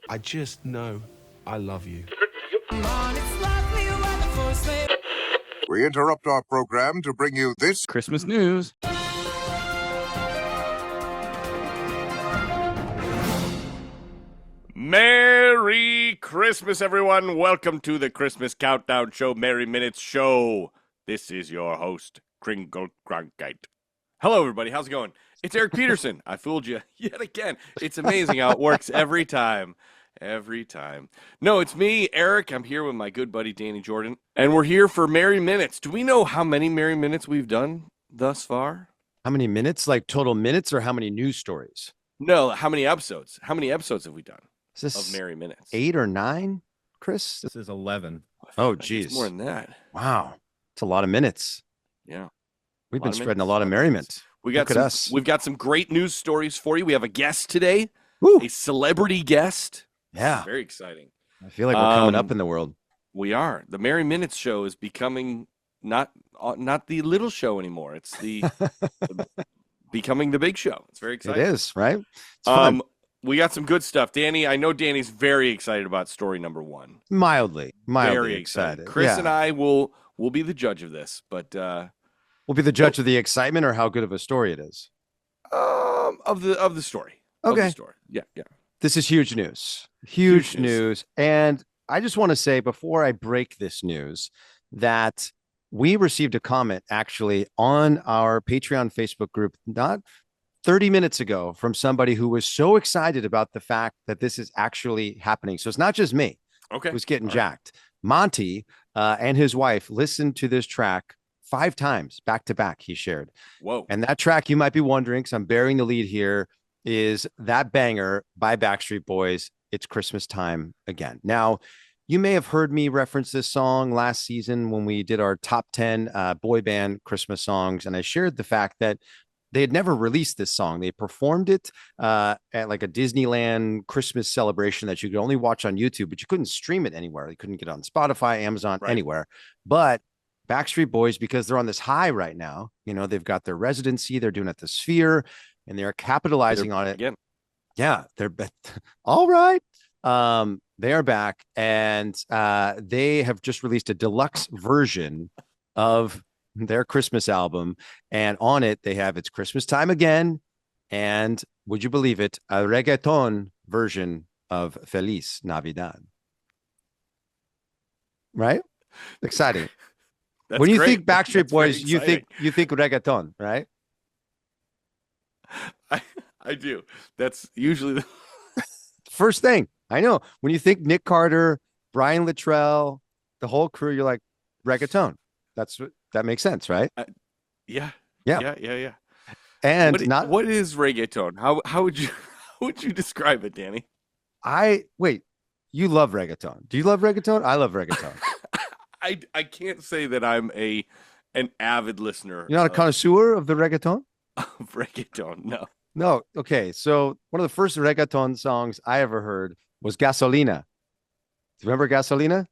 I just know I love you. We interrupt our program to bring you this Christmas news. Merry Christmas, everyone. Welcome to the Christmas Countdown Show, Merry Minutes Show. This is your host, Kringle Cronkite. Hello, everybody. How's it going? It's Eric Petersen. I fooled you yet again. It's amazing how it works every time. Every time. No, it's me, Eric. I'm here with my good buddy, Danny Jordan, and we're here for Merry Minutes. Do we know how many Merry Minutes we've done thus far? How many minutes? Like total minutes or how many news stories? No, how many episodes? How many episodes have we done Is this of Merry Minutes? 8 or 9, Chris? This is 11. Oh, I think geez. it's more than that. Wow. It's a lot of minutes. Yeah. We've been of spreading a minutes, lot of merriment. We got Look at us. We've got some great news stories for you. We have a guest today, Woo. a celebrity guest. Yeah. Very exciting. I feel like we're coming up in the world. We are. The Merry Minutes show is becoming not the little show anymore. It's becoming the big show. It's very exciting. It is, right? It's fun. We got some good stuff. Danny, I know Danny's very excited about story number 1. Mildly Very excited. Chris Yeah. and I will be the judge of this, but We'll be the judge of the excitement or how good of a story it is. of the story. Of Okay. the story. Yeah. This is huge news. Huge Huge news. And I just want to say before I break this news that we received a comment actually on our Patreon Facebook group not 30 minutes ago from somebody who was so excited about the fact that this is actually happening. So it's not just me Okay. who's getting All right. jacked. Monty and his wife listened to this track 5 times back to back, he shared. Whoa. And that track, you might be wondering, because I'm bearing the lead here, is that banger by Backstreet Boys, It's Christmas Time Again. Now, you may have heard me reference this song last season when we did our top 10 boy band Christmas songs. And I shared the fact that they had never released this song. They performed it at like a Disneyland Christmas celebration that you could only watch on YouTube, but you couldn't stream it anywhere. You couldn't get it on Spotify, Amazon, Right. anywhere. But Backstreet Boys, because they're on this high right now, you know, they've got their residency, they're doing it at the Sphere, and they're capitalizing on it. Again. Yeah, they're all right. They are back, and they have just released a deluxe version of their Christmas album, and on it they have It's Christmas Time Again, and would you believe it, a reggaeton version of Feliz Navidad. Right? Exciting. That's When you great. think Backstreet That's very Boys, you think reggaeton, right? I do. That's usually the First thing I know. When you think Nick Carter, Brian Littrell, the whole crew, you're like reggaeton. That makes sense, right? Yeah. Yeah. Yeah. And what is reggaeton? How would you describe it, Danny? wait, you love reggaeton. Do you love reggaeton? I love reggaeton. I can't say that I'm an avid listener. You're not a connoisseur of the reggaeton? of reggaeton. No. No. Okay. So one of the first reggaeton songs I ever heard was Gasolina. Do you remember Gasolina?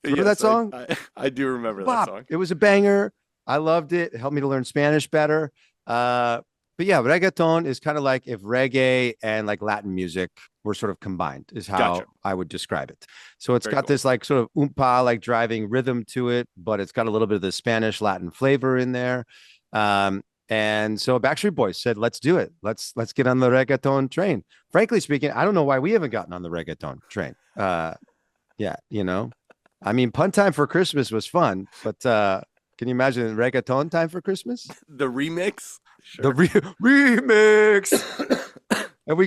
Remember that song? I do remember Bop. that song. It was a banger. I loved it. It helped me to learn Spanish better. But yeah, reggaeton is kind of like if reggae and like Latin music were sort of combined, is how Gotcha. I would describe it. So it's Very got cool. this like sort of oompa, like driving rhythm to it, but it's got a little bit of the Spanish Latin flavor in there. And so Backstreet Boys said, let's do it. Let's get on the reggaeton train. Frankly speaking, I don't know why we haven't gotten on the reggaeton train. Yeah, you know, I mean, Pun Time for Christmas was fun, but can you imagine reggaeton time for Christmas? The remix? Sure. The remix. And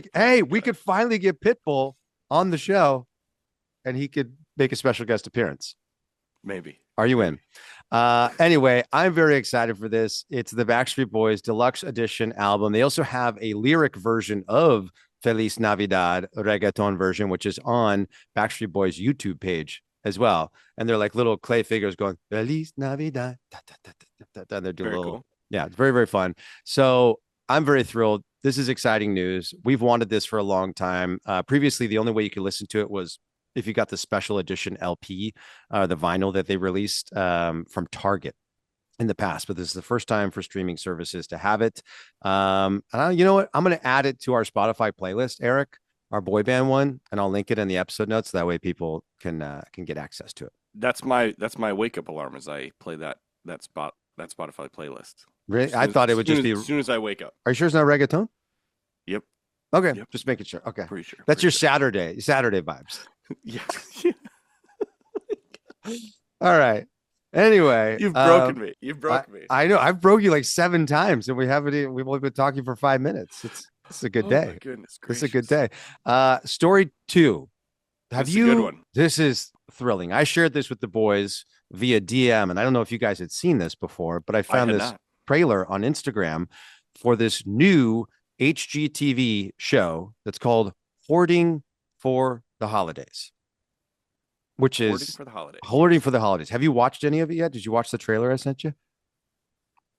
we could finally get Pitbull on the show and he could make a special guest appearance. Maybe. Are you in? Anyway, I'm very excited for this. It's the Backstreet Boys Deluxe Edition album. They also have a lyric version of Feliz Navidad, a reggaeton version, which is on Backstreet Boys YouTube page as well. And they're like little clay figures going, Feliz Navidad. Da, da, da, da, da, da. They're doing Very a little, cool. yeah, it's very, very fun. So I'm very thrilled. This is exciting news. We've wanted this for a long time. Previously, the only way you could listen to it was if you got the special edition LP, the vinyl that they released from Target in the past, but this is the first time for streaming services to have it. You know what? I'm going to add it to our Spotify playlist, Eric, our boy band one, and I'll link it in the episode notes. That way people can get access to it. That's my wake up alarm as I play that Spotify playlist. Really? I thought it would just be. As soon as I wake up. Are you sure it's not reggaeton? Yep. Okay, Yep. just making sure. Okay, Pretty sure. That's your Saturday vibes. Yeah. All right. Anyway, You've broken me. You've broken me. I know. I've broke you like 7 times, and we've only been talking for 5 minutes. It's a good day. My goodness It's gracious. a good day. Story 2. This is a good one. This is thrilling. I shared this with the boys via DM, and I don't know if you guys had seen this before, but I found this trailer on Instagram for this new HGTV show that's called Hoarding for the Holidays, which is Hoarding for the Holidays. Have you watched any of it yet? Did you watch the trailer I sent you?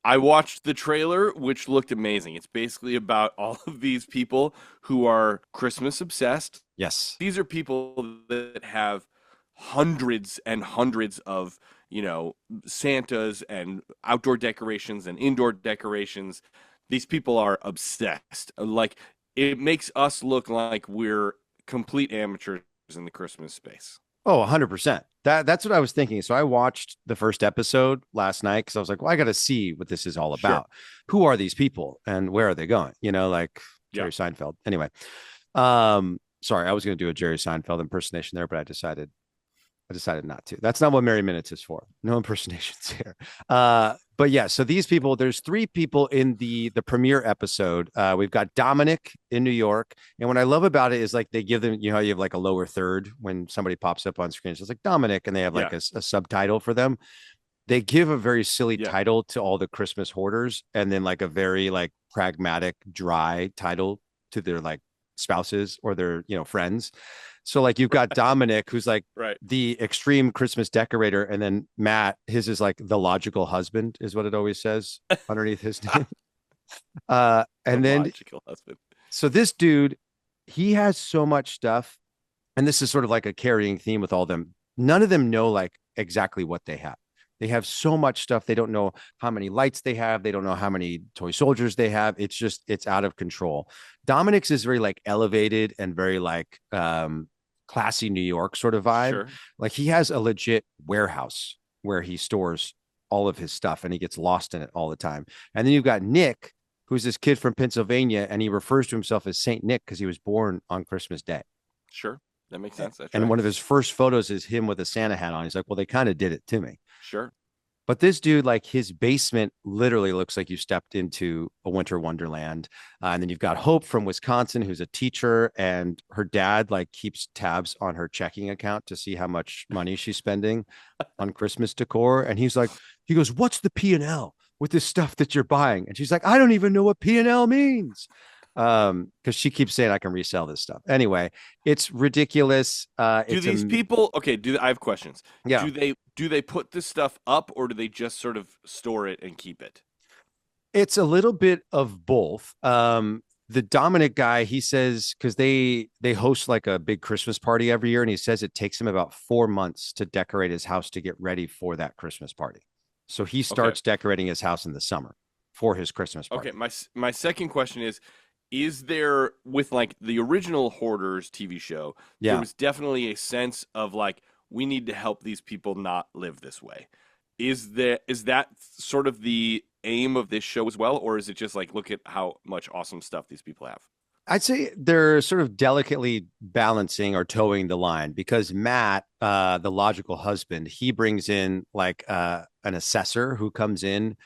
I watched the trailer, which looked amazing. It's basically about all of these people who are Christmas obsessed. Yes. These are people that have hundreds and hundreds of, Santas and outdoor decorations and indoor decorations. These people are obsessed. Like, it makes us look like we're complete amateurs in the Christmas space. Oh, 100%. That's what I was thinking. So I watched the first episode last night because I was like, well, I got to see what this is all about. Sure. Who are these people and where are they going? Like Jerry Seinfeld. Anyway, sorry, I was going to do a Jerry Seinfeld impersonation there, but I decided not to. That's not what Merry Minutes is for. No impersonations here. But yeah, so these people, there's 3 people in the premiere episode. We've got Dominic in New York. And what I love about it is like they give them, how you have like a lower third when somebody pops up on screen. So it's like Dominic, and they have like a subtitle for them. They give a very silly title to all the Christmas hoarders, and then like a very like pragmatic, dry title to their like spouses or their, friends. So like you've got Dominic, who's like the extreme Christmas decorator, and then Matt, his is like the logical husband, is what it always says underneath his name. And then logical husband. So this dude, he has so much stuff, and this is sort of like a carrying theme with all of them. None of them know like exactly what they have. They have so much stuff. They don't know how many lights they have. They don't know how many toy soldiers they have. It's out of control. Dominic's is very like elevated and very like classy New York sort of vibe. Sure. Like he has a legit warehouse where he stores all of his stuff, and he gets lost in it all the time. And then you've got Nick, who's this kid from Pennsylvania, and he refers to himself as Saint Nick because he was born on Christmas Day. Sure. That makes sense. And one of his first photos is him with a Santa hat on. He's like, well, they kind of did it to me. Sure. But this dude, like his basement literally looks like you stepped into a winter wonderland. And then you've got Hope from Wisconsin, who's a teacher, and her dad like keeps tabs on her checking account to see how much money she's spending on Christmas decor. And he goes, what's the P&L with this stuff that you're buying? And she's like, I don't even know what P&L means. Because she keeps saying I can resell this stuff. Anyway, it's ridiculous. I have questions. Yeah. Do they put this stuff up, or do they just sort of store it and keep it? It's a little bit of both. The Dominic guy, he says, because they host like a big Christmas party every year, and he says it takes him about 4 months to decorate his house to get ready for that Christmas party. So he starts decorating his house in the summer for his Christmas party. Okay, my second question is there, with like the original Hoarders TV show, there was definitely a sense of like, we need to help these people not live this way. Is that sort of the aim of this show as well? Or is it just like, look at how much awesome stuff these people have? I'd say they're sort of delicately balancing or towing the line, because Matt, the logical husband, he brings in like an assessor who comes in,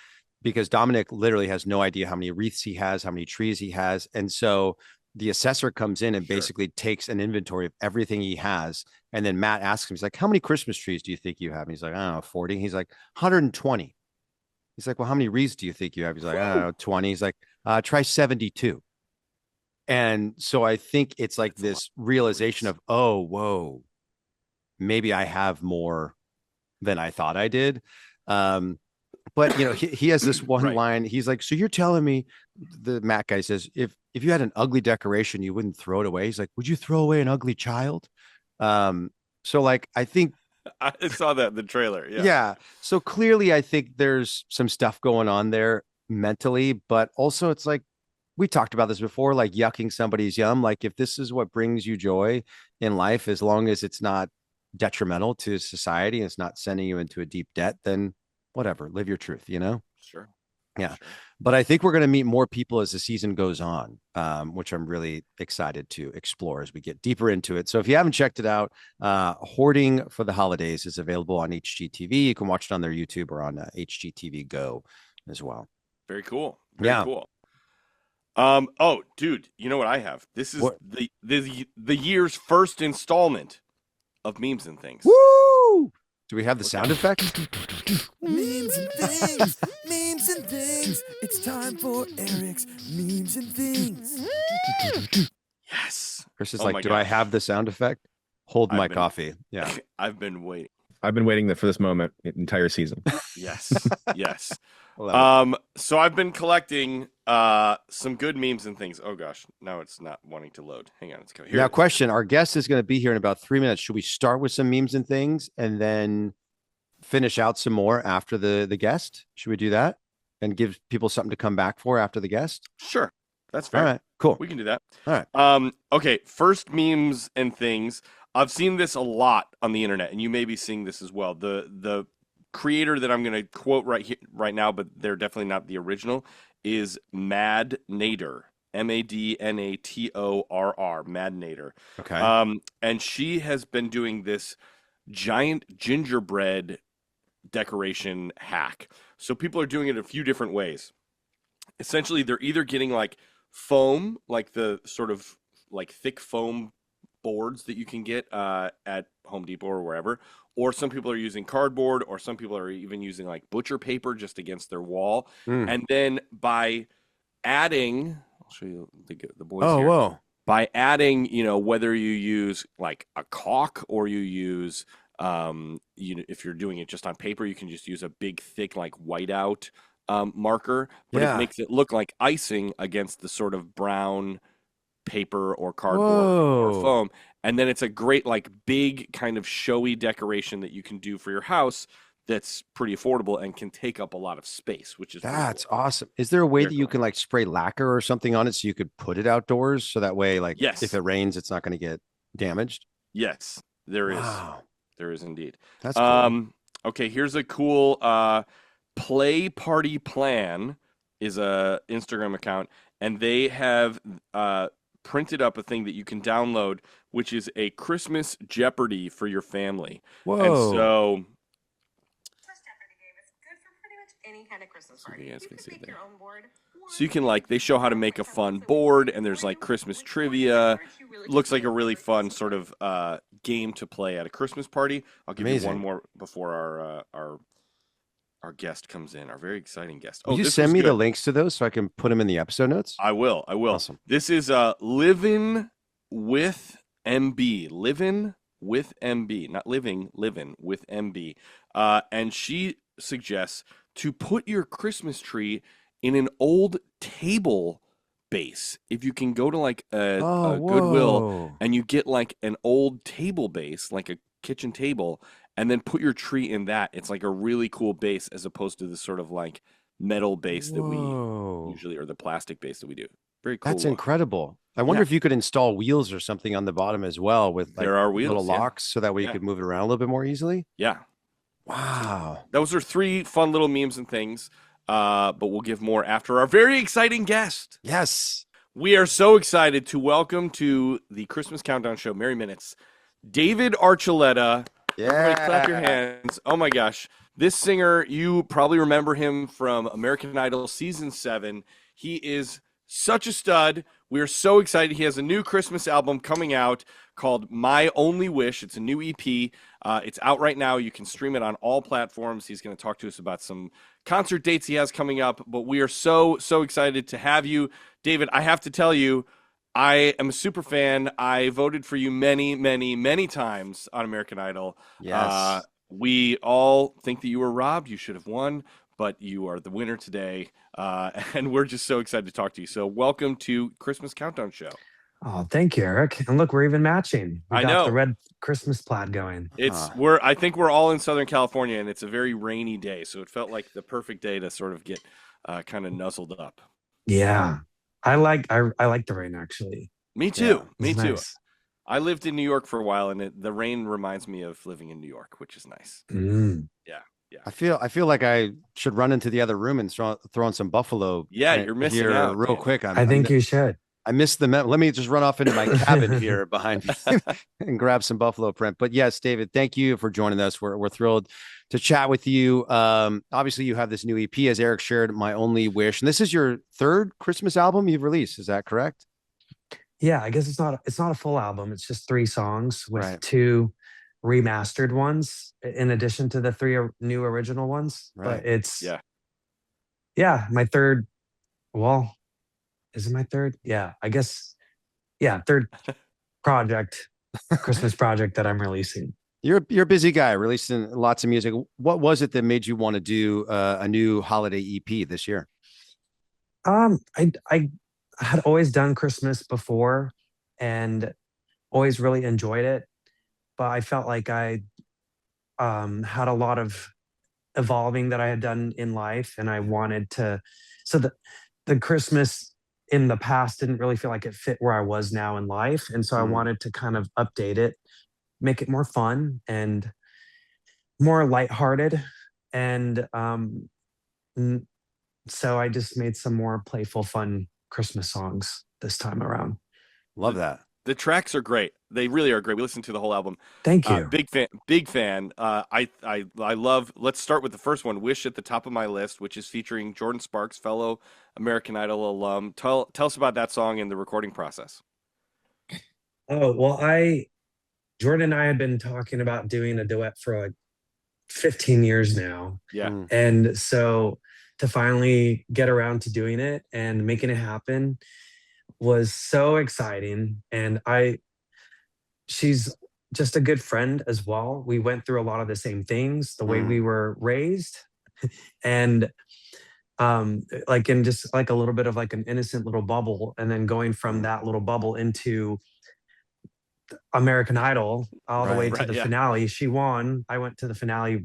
because Dominic literally has no idea how many wreaths he has, how many trees he has. And so the assessor comes in and basically takes an inventory of everything he has. And then Matt asks him, he's like, how many Christmas trees do you think you have? And he's like, I don't know, 40. He's like, 120. He's like, well, how many wreaths do you think you have? He's like, I don't know, 20. He's like, try 72. And so I think it's like this realization of, oh, whoa, maybe I have more than I thought I did. But he has this one line. He's like, so you're telling me, the Matt guy says, if you had an ugly decoration, you wouldn't throw it away. He's like, would you throw away an ugly child? So like, I think I saw that in the trailer. Yeah. Yeah. So clearly I think there's some stuff going on there mentally, but also it's like, we talked about this before, like yucking somebody's yum. Like if this is what brings you joy in life, as long as it's not detrimental to society and it's not sending you into a deep debt, then whatever, live your truth, you know? Sure. Yeah. Sure. But I think we're going to meet more people as the season goes on, which I'm really excited to explore as we get deeper into it. So if you haven't checked it out, Hoarding for the Holidays is available on HGTV. You can watch it on their YouTube or on HGTV Go as well. Very cool. Very cool. Oh, dude, you know what I have? This is the year's first installment of Memes and Things. Woo! Do we have the sound effect? Memes and things, memes and things. It's time for Eric's memes and things. Yes. Chris is Oh like, my do I gosh. have the sound effect? Hold my I've been- coffee. Yeah. I've been waiting. I've been waiting for this moment the entire season. Yes. Yes. Love it. So I've been collecting some good memes and things. Oh gosh, now it's not wanting to load. Hang on, it's coming. Here Now, it is. question: our guest is going to be here in about 3 minutes. Should we start with some memes and things, and then finish out some more after the guest? Should we do that and give people something to come back for after the guest? Sure. That's fair. All right, cool. We can do that. All right. Okay, first memes and things. I've seen this a lot on the internet, and you may be seeing this as well. The creator that I'm going to quote right now, but they're definitely not the original, is Mad Nader. MADNATORR, Mad Nader. Okay. And she has been doing this giant gingerbread decoration hack. So people are doing it a few different ways. Essentially, they're either getting like foam, like the sort of like thick foam boards that you can get at Home Depot or wherever, or some people are using cardboard, or some people are even using like butcher paper just against their wall. And then by adding, I'll show you the boys here. Whoa. By adding, whether you use like a caulk or you use, if you're doing it just on paper, you can just use a big, thick, like whiteout marker, but Yeah. it makes it look like icing against the sort of brown paper or cardboard or Whoa. foam. And then it's a great, like, big kind of showy decoration that you can do for your house that's pretty affordable and can take up a lot of space, which is pretty That's cool. awesome. Is there a way Very that you cool. can like spray lacquer or something on it so you could put it outdoors so that way, like, Yes. if it rains, it's not going to get damaged? Yes, there is. Wow. There is indeed. That's cool. Okay, here's a cool Play Party Plan is a Instagram account, and they have printed up a thing that you can download, which is a Christmas Jeopardy for your family. Whoa. And so First Jeopardy game is good for pretty much any kind of Christmas So you party. guys You can can see make there. your own board. So you can, like, they show how to make a fun board, and there's like Christmas trivia. Looks like a really fun sort of game to play at a Christmas party. I'll give you Amazing. one more before our guest comes in, our very exciting guest. Will you this send was me the good. links to those so I can put them in the episode notes? I will. Awesome. This is Living with MB. Living with MB. Not living with MB. And she suggests to put your Christmas tree in an old table base. If you can go to like a Goodwill whoa. and you get like an old table base, like a kitchen table, and then put your tree in that. It's like a really cool base as opposed to the sort of like metal base that we Whoa. usually, or the plastic base that we do. Very cool. That's look. incredible. I wonder Yeah. if you could install wheels or something on the bottom as well with like There are little wheels, yeah. locks so that way you Yeah. could move it around a little bit more easily. Yeah. Wow. Those are 3 fun little memes and things. But we'll give more after our very exciting guest. Yes. We are so excited to welcome to the Christmas Countdown Show, Merry Minutes, David Archuleta. Everybody clap your hands. Oh my gosh. This singer, you probably remember him from American Idol Season 7. He is such a stud. We are so excited. He has a new Christmas album coming out called My Only Wish. It's a new EP. It's out right now. You can stream it on all platforms. He's going to talk to us about some concert dates he has coming up. But we are so excited to have you. David, I have to tell you, I am a super fan. I voted for you many, many, many times on American Idol. Yes. We all think that you were robbed. You should have won, but you are the winner today. And we're just so excited to talk to you. So welcome to Christmas Countdown Show. Oh, thank you, Eric. And look, we're even matching. We I got know. the red Christmas plaid going. I think we're all in Southern California, and it's a very rainy day. So it felt like the perfect day to sort of get kind of nuzzled up. Yeah. I like the rain actually. Me too. Yeah, Me It's too. nice. I lived in New York for a while, and the rain reminds me of living in New York, which is nice. Mm. I feel like I should run into the other room and throw on some Buffalo. Yeah, you're missing here out, real man. quick. I think you should. I missed the let me just run off into my cabin here behind me and grab some Buffalo print. But yes, David, thank you for joining us. We're thrilled to chat with you. Obviously, you have this new EP, as Eric shared, My Only Wish, and this is your third Christmas album you've released. Is that correct? Yeah, I guess it's not a full album. It's just 3 songs with Right. 2 remastered ones in addition to the 3 new original ones. Right. But it's Yeah. my third. Well, is it my third? Yeah, I guess. Yeah, third project, Christmas project that I'm releasing. You're a busy guy, releasing lots of music. What was it that made you want to do a new holiday EP this year? I had always done Christmas before and always really enjoyed it, but I felt like I had a lot of evolving that I had done in life, and I wanted to. So the Christmas in the past didn't really feel like it fit where I was now in life, and so I wanted to kind of update it, make it more fun and more lighthearted, and so I just made some more playful, fun Christmas songs this time around. Love that. The tracks are great. They really are great. We listened to the whole album. Thank you. Big fan. Big fan. I love. Let's start with the first one. Wish at the top of my list, which is featuring Jordan Sparks, fellow American Idol alum. Tell us about that song and the recording process. Oh, well, Jordan and I had been talking about doing a duet for like 15 years now. Yeah. And so to finally get around to doing it and making it happen was so exciting. And she's just a good friend as well. We went through a lot of the same things, the way we were raised. And like in just like a little bit of like an innocent little bubble, and then going from that little bubble into American Idol all the way to the finale. She won. I went to the finale.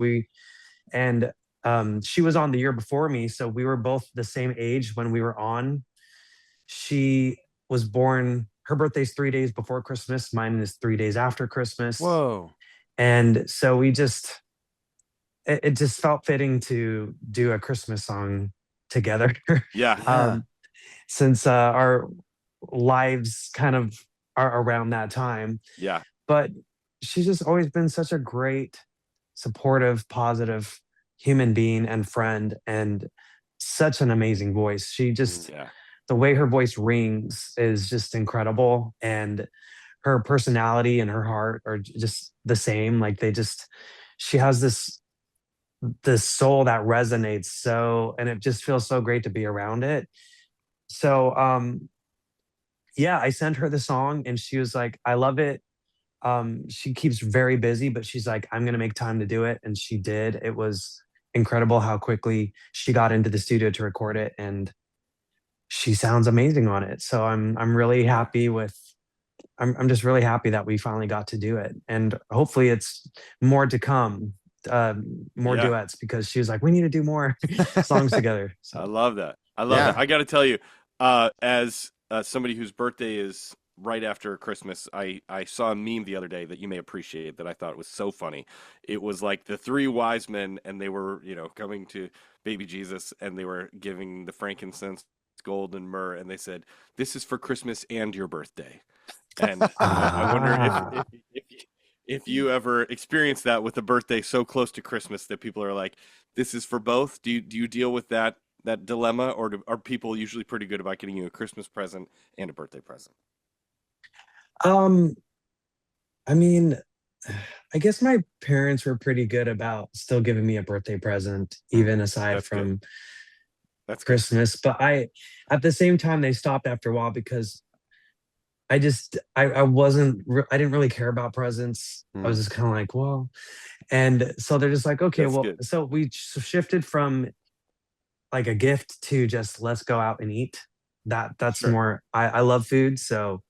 She was on the year before me, so we were both the same age when we were on. She was born. Her birthday's 3 days before Christmas. Mine is 3 days after Christmas. Whoa! And so it just felt fitting to do a Christmas song together. Yeah. Since our lives kind of are around that time. Yeah. But she's just always been such a great, supportive, positive human being and friend, and such an amazing voice. She just, the way her voice rings is just incredible. And her personality and her heart are just the same. Like she has this soul that resonates so, and it just feels so great to be around it. So, I sent her the song and she was like, I love it. She keeps very busy, but she's like, I'm going to make time to do it. And she did. It was incredible how quickly she got into the studio to record it, and she sounds amazing on it. So I'm really happy I'm just really happy that we finally got to do it. And hopefully it's more to come, more duets, because she was like, we need to do more songs together. So I love that. I love that. I got to tell you, as somebody whose birthday is right after Christmas, I saw a meme the other day that you may appreciate that I thought was so funny. It was like the 3 wise men, and they were, coming to baby Jesus, and they were giving the frankincense, gold, and myrrh, and they said, "This is for Christmas and your birthday." And I wonder if you ever experienced that with a birthday so close to Christmas that people are like, "This is for both." Do you deal with that dilemma, or are people usually pretty good about getting you a Christmas present and a birthday present? I mean, I guess my parents were pretty good about still giving me a birthday present, even aside from That's Christmas. But at the same time, they stopped after a while because I didn't really care about presents. I was just kind of like, well, and so they're just like, okay, so we shifted from like a gift to just let's go out and eat. That's more, I love food. So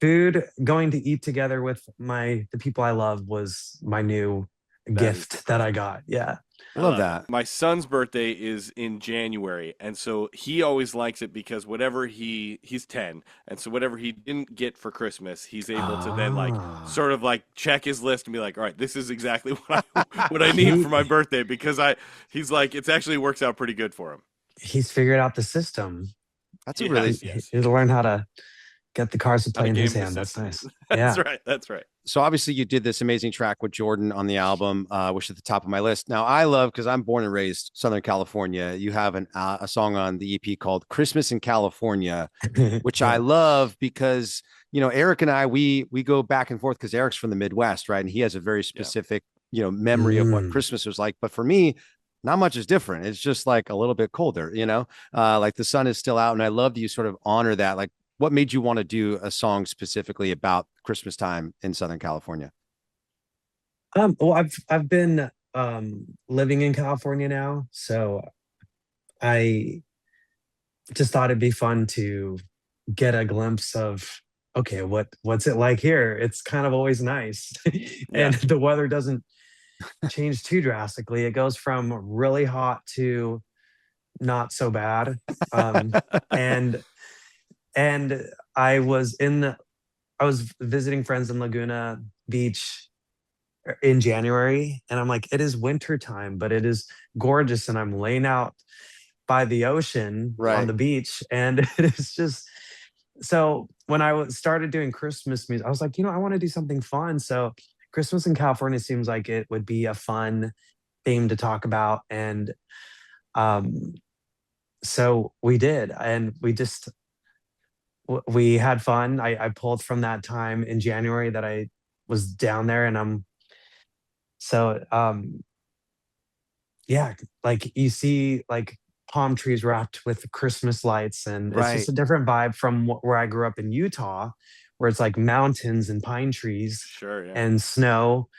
going to eat together with the people I love was my new gift that I got. Yeah. I love that. My son's birthday is in January, and so he always likes it because whatever he's 10, and so whatever he didn't get for Christmas, he's able to then like sort of like check his list and be like, all right, this is exactly what I need for my birthday, because he's like, it's actually works out pretty good for him. He's figured out the system. That's a really he'll learn how to get the cards to play in his hand. That's nice. That's right. That's right. So obviously you did this amazing track with Jordan on the album, which is at the top of my list. Now I love, because I'm born and raised Southern California. You have a song on the EP called "Christmas in California," which I love because Eric and I we go back and forth because Eric's from the Midwest, right? And he has a very specific memory of what Christmas was like. But for me, not much is different. It's just like a little bit colder, like the sun is still out, and I love that you sort of honor that. Like, what made you want to do a song specifically about Christmas time in Southern California? Well, I've been living in California now, so I just thought it'd be fun to get a glimpse of, okay, what's it like here? It's kind of always nice. And the weather doesn't change too drastically. It goes from really hot to not so bad. And I was visiting friends in Laguna Beach in January, and I'm like, it is winter time, but it is gorgeous, and I'm laying out by the ocean on the beach, and it is just so. When I started doing Christmas music, I was like, I want to do something fun. So Christmas in California seems like it would be a fun theme to talk about, and so we did, and we had fun. I pulled from that time in January that I was down there, and like you see like palm trees wrapped with Christmas lights, and it's just a different vibe from where I grew up in Utah, where it's like mountains and pine trees and snow.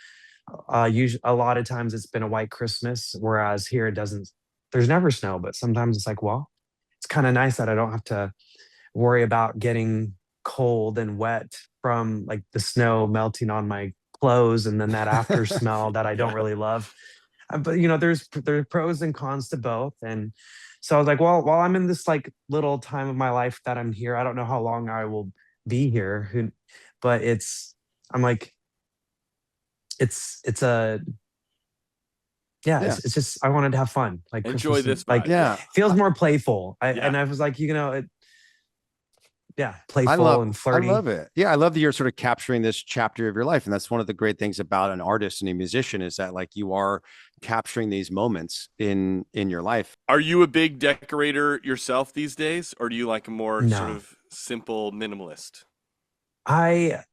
Usually, a lot of times it's been a white Christmas, whereas here it doesn't. There's never snow, but sometimes it's like, well, it's kind of nice that I don't have to worry about getting cold and wet from like the snow melting on my clothes, and then that after smell that I don't really love. But there's pros and cons to both. And so I was like, well, while I'm in this like little time of my life that I'm here, I don't know how long I will be here, but it's just I wanted to have fun, like enjoy Christmas, this like feels more playful. And I was like, playful and flirty. I love it. Yeah, I love that you're sort of capturing this chapter of your life, and that's one of the great things about an artist and a musician, is that like you are capturing these moments in your life. Are you a big decorator yourself these days, or do you like a more sort of simple minimalist? I'm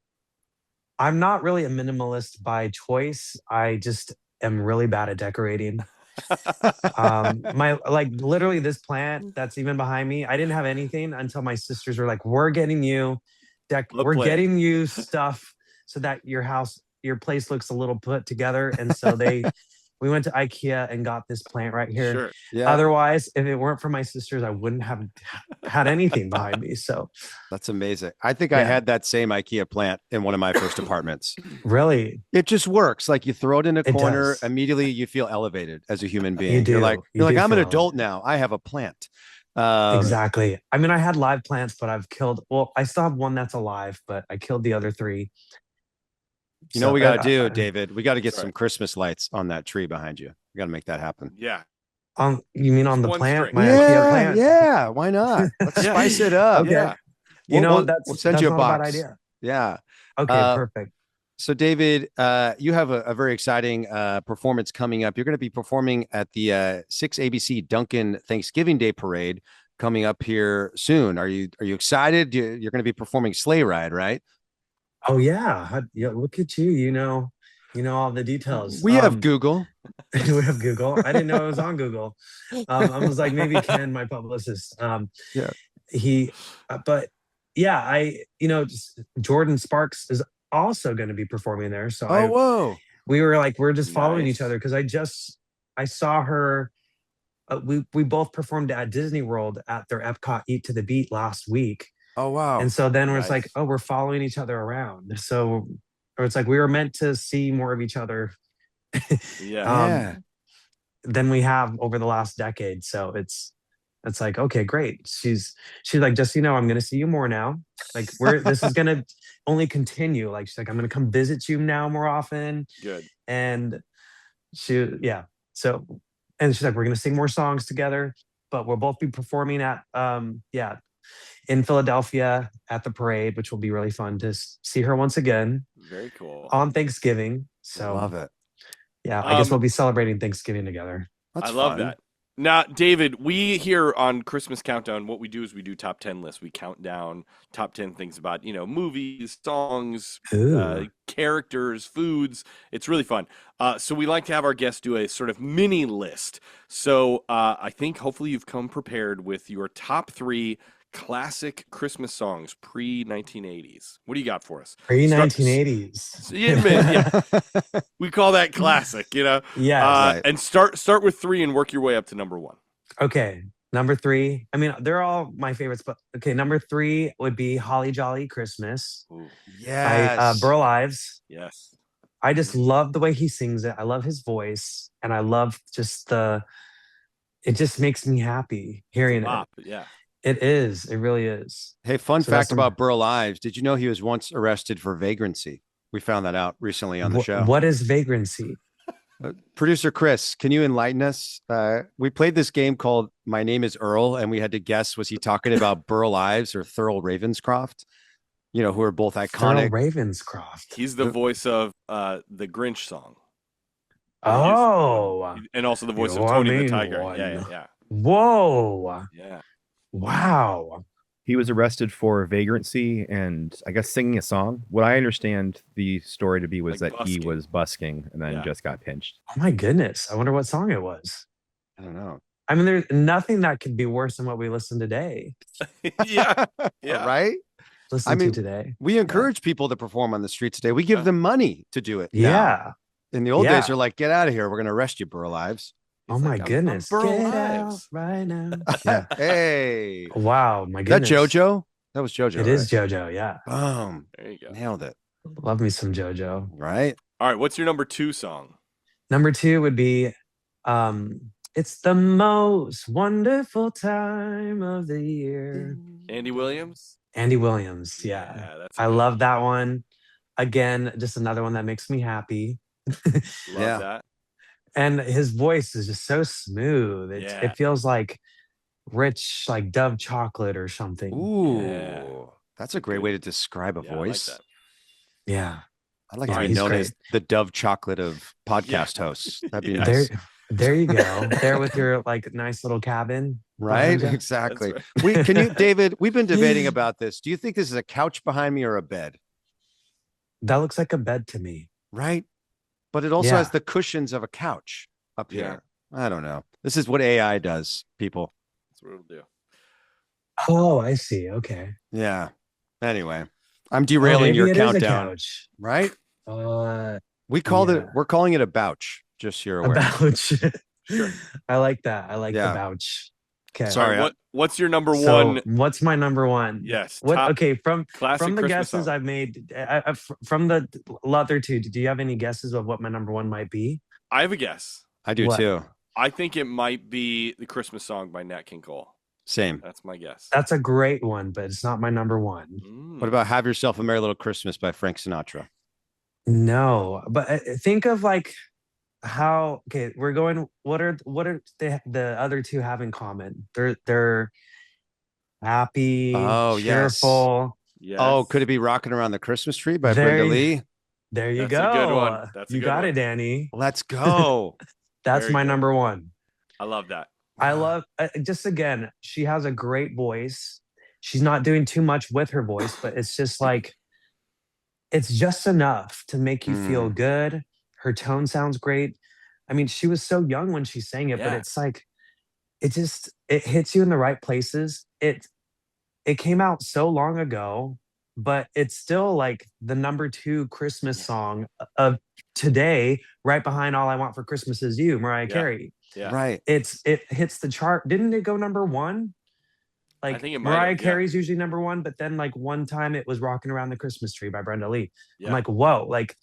not really a minimalist by choice. I just am really bad at decorating. Literally this plant that's even behind me, I didn't have anything until my sisters were like, we're getting you stuff so that your place looks a little put together. And so we went to IKEA and got this plant right here. Sure. Yeah. Otherwise, if it weren't for my sisters, I wouldn't have had anything behind me. So that's amazing. I think I had that same IKEA plant in one of my first apartments. Really? It just works. Like you throw it in a corner, immediately you feel elevated as a human being. You're like, I'm an adult now. I have a plant. Exactly. I mean, I had live plants, but I still have one that's alive, but I killed the other 3. You know what we got to do, David? We got to get some Christmas lights on that tree behind you. We got to make that happen. Yeah. You mean on the plant? My IKEA plant? Yeah. Why not? Let's spice it up. Okay. Yeah. We'll send you a box. Not a bad idea. Yeah. Okay. Perfect. So David, you have a very exciting performance coming up. You're going to be performing at the 6 ABC Duncan Thanksgiving Day Parade coming up here soon. Are you excited? You're going to be performing Sleigh Ride, right? Oh yeah. Look at you. You know all the details. We have Google. We have Google. I didn't know it was on Google. I was like, maybe Ken, my publicist. Jordan Sparks is also going to be performing there. So we were like, we're just following each other, because I saw her. We both performed at Disney World at their Epcot Eat to the Beat last week. Oh, wow. And so then it's like, we're following each other around. So it's like we were meant to see more of each other Yeah. Than we have over the last decade. So it's like, okay, great. She's like, just so you know, I'm gonna see you more now. Like this is gonna only continue. Like she's like, I'm gonna come visit you now more often. Good. And so and she's like, we're gonna sing more songs together, but we'll both be performing at in Philadelphia at the parade, which will be really fun to see her once again. Very cool. On Thanksgiving. So love it. Yeah, I guess we'll be celebrating Thanksgiving together. I love that. Now, David, we here on Christmas Countdown, what we do is we do top 10 lists. We count down top 10 things about, movies, songs, characters, foods. It's really fun. So we like to have our guests do a sort of mini list. So I think hopefully you've come prepared with your top 3 classic Christmas songs pre-1980s. What do you got for us? Pre-1980s. Yeah. We call that classic, Yeah. Right. And start with 3 and work your way up to number 1. Okay. Number 3. I mean, they're all my favorites, but okay, number 3 would be Holly Jolly Christmas. Ooh. Yes. By Burl Ives. Yes. I just love the way he sings it. I love his voice, and I love just it just makes me happy hearing it. Yeah. It is. It really is. Hey, fun fact about Burl Ives. Did you know he was once arrested for vagrancy? We found that out recently on the show. What is vagrancy? Producer Chris, can you enlighten us? We played this game called My Name is Earl, and we had to guess, was he talking about Burl Ives or Thurl Ravenscroft? Who are both iconic. Thurl Ravenscroft. He's the voice of the Grinch song. Oh. And also the voice of Tony the Tiger. Yeah. Whoa. Yeah. Wow. He was arrested for vagrancy and I guess singing a song. What I understand the story to be was that busking. He was busking and then just got pinched. Oh my goodness. I wonder what song it was. I don't know. I mean, there's nothing that could be worse than what we listened today. Yeah. Right? Listen to today. We encourage people to perform on the streets today. We give them money to do it. Yeah. In the old days, they're like, get out of here. We're going to arrest you, Burl Ives. Oh my goodness. Burl Get Ives. out right now. Yeah. Hey. Wow. My Is that goodness. JoJo? That was JoJo. It is JoJo. Yeah. Boom. There you go. Nailed it. Love me some JoJo. Right. All right. What's your number 2 song? Number 2 would be It's the Most Wonderful Time of the Year. Andy Williams? Andy Williams. Yeah. I love that one. Again, just another one that makes me happy. Love that. And his voice is just so smooth. It feels like rich, like Dove chocolate or something. Ooh, that's a great way to describe a voice. I like that. Yeah. I'd like to be known as the Dove chocolate of podcast hosts. That'd be nice. There you go. There with your like nice little cabin. Right? Exactly. Right. David, we've been debating about this. Do you think this is a couch behind me or a bed? That looks like a bed to me. Right? But it also has the cushions of a couch up here. I don't know. This is what AI does, people. That's what it'll do. Oh, I see. Okay. Yeah. Anyway, I'm derailing your countdown. Right? We're calling it a bouch. Just so you're aware. A bouch. Sure. I like that. I like the bouch. Okay. Sorry. What's your number 1? What's my number 1? Yes. From the Christmas guesses song. I've made, from the other 2, do you have any guesses of what my number 1 might be? I have a guess. I do too. I think it might be the Christmas song by Nat King Cole. Same. That's my guess. That's a great one, but it's not my number 1. What about Have Yourself a Merry Little Christmas by Frank Sinatra? No, but think of like how we're going. What are the other 2 have in common? They're happy, cheerful. Yes. Oh, could it be Rocking Around the Christmas Tree by Brenda Lee? There you That's go. a good one. That's a you good got one. it, Danny. Let's go. That's my number 1. I love that. I love just again, she has a great voice. She's not doing too much with her voice, but it's just like it's just enough to make you feel good. Her tone sounds great. I mean, she was so young when she sang it, but it's like it hits you in the right places. It came out so long ago, but it's still like the number 2 Christmas song of today, right behind All I Want for Christmas Is You, Mariah Carey. Yeah. Right. It hits the chart. Didn't it go number 1? Like I think it might Mariah have, Carey's usually number 1, but then like one time it was Rocking Around the Christmas Tree by Brenda Lee. Yeah. I'm like, whoa, like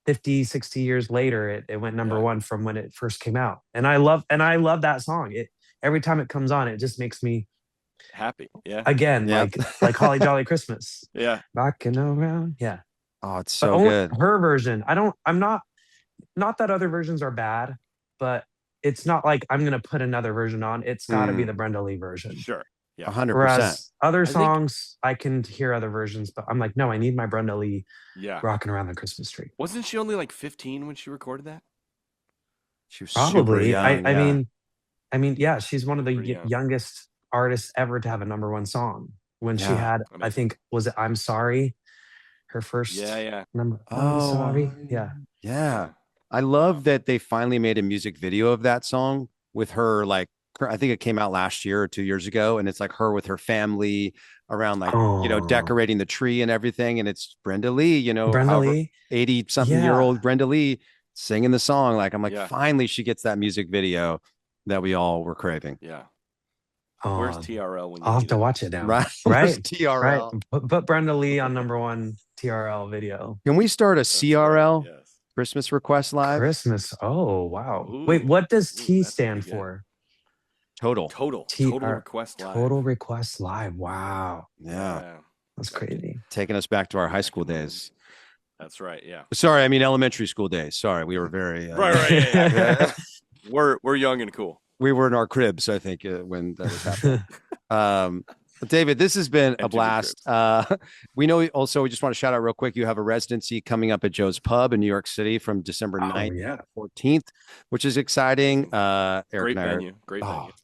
50, 60 years later, it went number one from when it first came out. And I love that song. Every time it comes on, it just makes me happy. Yeah. Again, Yeah. like Holly Jolly Christmas. Yeah. Rocking around. Yeah. Oh, it's But so only good. her version. I'm not that other versions are bad, but it's not like I'm gonna put another version on. It's gotta be the Brenda Lee version. Sure. Yeah. 100%. Whereas other songs, I can hear other versions, but I'm like, no, I need my Brenda Lee rocking around the Christmas tree. Wasn't she only like 15 when she recorded that? She was Probably. super young. I mean, yeah, she's one of the youngest artists ever to have a number one song. When she had, I think, was it "I'm Sorry," her first number. I'm sorry. Yeah. I love that they finally made a music video of that song with her. Like, I think it came out last year or 2 years ago, and it's like her with her family around, like, decorating the tree and everything. And it's Brenda Lee, Brenda Lee, 80-something-year-old Brenda Lee singing the song. Like, I'm like, finally she gets that music video that we all were craving. Yeah. Where's TRL? When I'll have to watch it now. Right. TRL. Right. Put Brenda Lee on number one TRL video. Can we start a CRL Christmas request live? Christmas. Oh, wow. Wait, what does T stand for? Total request live. Total request live. Wow. Yeah. That's crazy. Taking us back to our high school days. That's right. Yeah. Sorry, I mean elementary school days. Sorry, we were very right. Yeah. We're young and cool. We were in our cribs, I think, when that was happening. David, this has been a blast. We know also, we just want to shout out real quick. You have a residency coming up at Joe's Pub in New York City from December 9th to 14th, which is exciting. Great venue.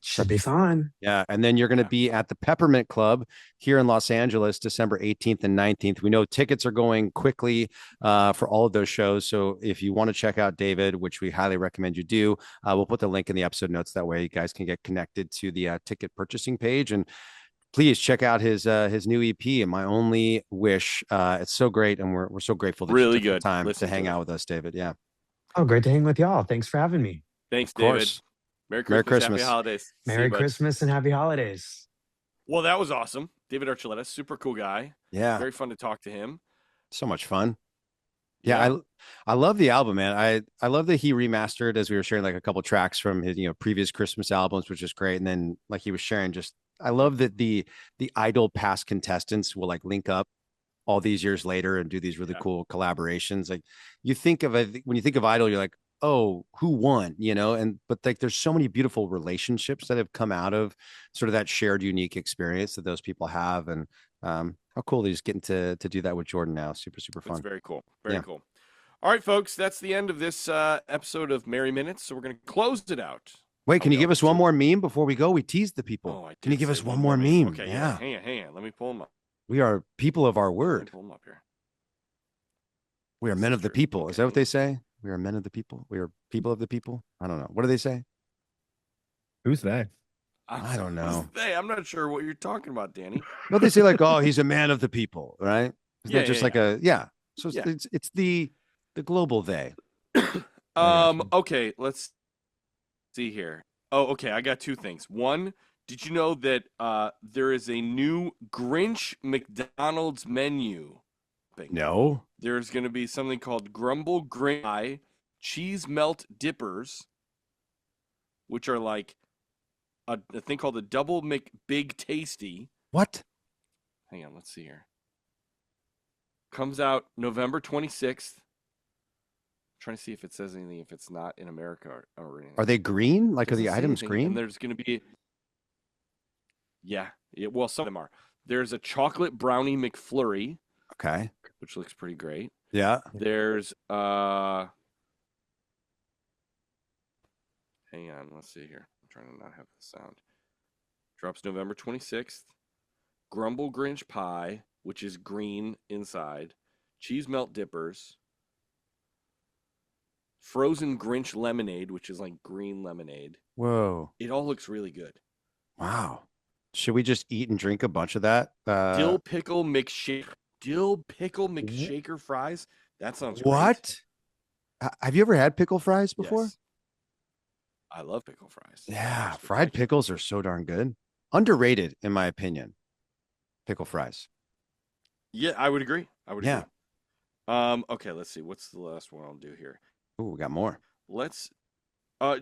Should be fun. Yeah. And then you're going to be at the Peppermint Club here in Los Angeles, December 18th and 19th. We know tickets are going quickly for all of those shows. So if you want to check out David, which we highly recommend you do, we'll put the link in the episode notes. That way you guys can get connected to the ticket purchasing page. And please check out his new EP, And My Only Wish. It's so great, and we're so grateful that you took the time to hang out with us, David. Yeah. Oh, great to hang with y'all. Thanks for having me. Thanks, David. Merry Christmas. Happy holidays. Merry Christmas and happy holidays. Well, that was awesome. David Archuleta, super cool guy. Yeah. Very fun to talk to him. So much fun. Yeah. I love the album, man. I love that he remastered, as we were sharing, like a couple tracks from his previous Christmas albums, which is great. And then, like, he was sharing, just I love that the Idol past contestants will like link up all these years later and do these really cool collaborations. Like, you think of it when you think of Idol, you're like, oh, who won? But like, there's so many beautiful relationships that have come out of sort of that shared unique experience that those people have. And how cool that he's getting to do that with Jordan now. Super, super fun. It's very cool. Very cool. All right, folks, that's the end of this episode of Merry Minutes. So we're going to close it out. Wait, can you give us one more meme before we go? We teased the people. Can you give us one more meme? Okay, yeah. Hang on. Let me pull them up. We are people of our word. Pull them up here. We are men of the people. Okay. Is that what they say? We are men of the people. We are people of the people. I don't know. What do they say? Who's they? I don't know. I'm not sure what you're talking about, Danny. No, they say like, oh, he's a man of the people, right? Isn't that just like a So it's the global they. Okay, let's see here. Oh, okay. I got two things. One, did you know that there is a new Grinch McDonald's menu? No. There's going to be something called Grumble Grinch Pie Cheese Melt Dippers, which are like a thing called the Double McBig Tasty. What? Hang on, let's see here. Comes out November 26th. Trying to see if it says anything, if it's not in America or anything. Are they green? Like, are the items green? And there's going to be, well, some of them are. There's a chocolate brownie McFlurry. Okay. Which looks pretty great. Yeah. There's, hang on, let's see here. I'm trying to not have the sound. Drops November 26th. Grumble Grinch Pie, which is green inside. Cheese Melt Dippers. Frozen Grinch Lemonade, which is like green lemonade. Whoa. It all looks really good. Wow. Should we just eat and drink a bunch of that? Dill Pickle McShaker fries? That sounds great. What? Have you ever had pickle fries before? Yes. I love pickle fries. Yeah. Fried pickles are so darn good. Underrated, in my opinion. Pickle fries. Yeah, I would agree. Agree. Okay, let's see. What's the last one I'll do here? Oh, we got more. Let's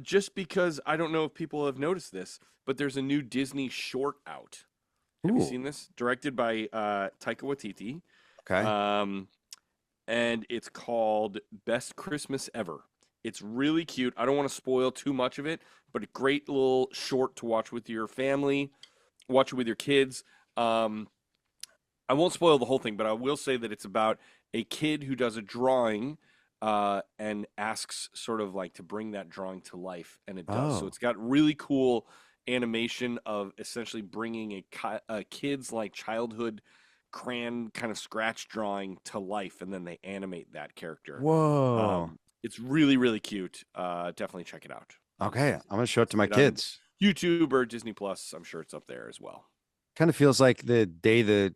just because I don't know if people have noticed this, but there's a new Disney short out. Have you seen this? Directed by Taika Waititi. Okay. And it's called Best Christmas Ever. It's really cute. I don't want to spoil too much of it, but a great little short to watch with your family, watch it with your kids. I won't spoil the whole thing, but I will say that it's about a kid who does a drawing and asks sort of like to bring that drawing to life, and it does. So it's got really cool animation of essentially bringing a kid's like childhood crayon kind of scratch drawing to life, and then they animate that character. Whoa. It's really, really cute. Definitely check it out. Okay. I'm going to show it to my kids. YouTube or Disney Plus. I'm sure it's up there as well. Kind of feels like the day the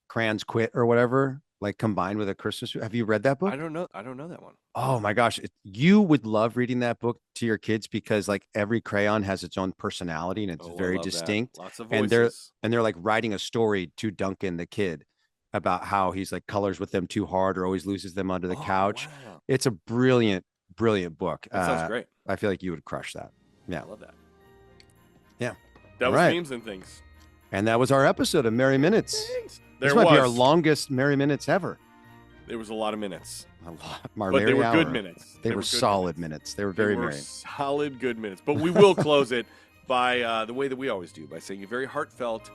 crayons quit or whatever, like combined with a Christmas. Have you read that book? I don't know that one. Oh my gosh. You would love reading that book to your kids because like every crayon has its own personality and it's very distinct. Lots of voices. And they're like writing a story to Duncan, the kid, about how he's like colors with them too hard or always loses them under the couch. Wow. It's a brilliant book. That sounds great. I feel like you would crush that. Yeah. I love that. Yeah. That was Memes and Things. And that was our episode of Merry Minutes. This might be our longest Merry Minutes ever. There was a lot of minutes. A lot. But they were good minutes. They were solid minutes. They were very merry. Solid, good minutes. But we will close it by the way that we always do, by saying a very heartfelt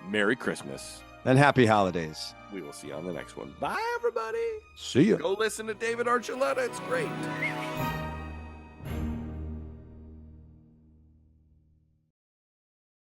Merry Christmas. And Happy Holidays. We will see you on the next one. Bye, everybody. See ya. Go listen to David Archuleta. It's great.